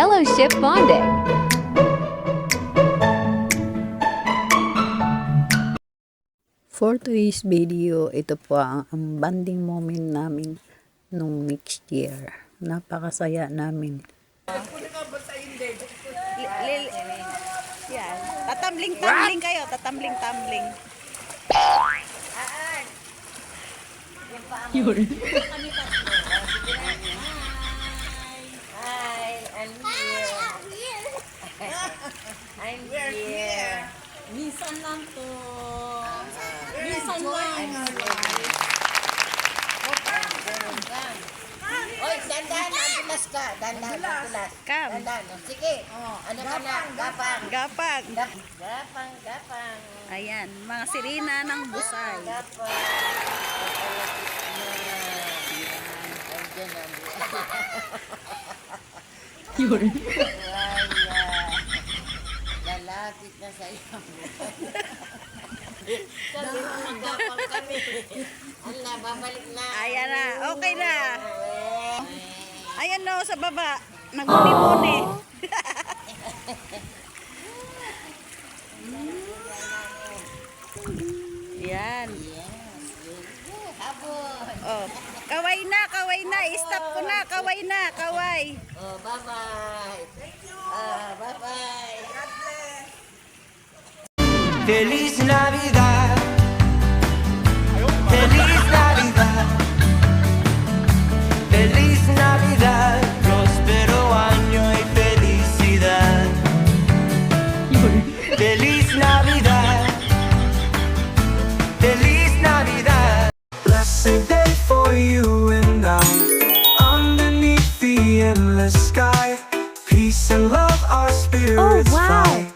fellowship bonding. For today's video, ito po ang bonding moment namin nung next year. Napakasaya namin. Yan. Tatambling-tambling kayo. Tatambling-tambling. Yun. Hi, I'm here. I'm here. Minsan lang to. Minsan lang. Oy, dandan, andulas ka. Dandan, andulas. Kam. Dandan, sige. Ano ka na? Gapang. Gapag. Gapang, gapang. Ayan. Mga sirina ng busay. Gapang. Andiyan ang Yun. lalapit na sa iyo. Sabi mo magapang kami. Ala, babalik na. Ayan na. Okay na. Ayan no, sa baba. Nagmuni-muni. Yan. Habol. Oh. Kaway na, kaway na. Stop ko na. Kaway na, kaway. Oh, bye-bye. Thank you. Bye-bye. God bless. Feliz Navidad. Feliz Navidad. Feliz Navidad. Próspero año y felicidad. Feliz Navidad. Feliz Navidad. Blessed day for you and I. Underneath the endless sky, peace and love our spirits fly.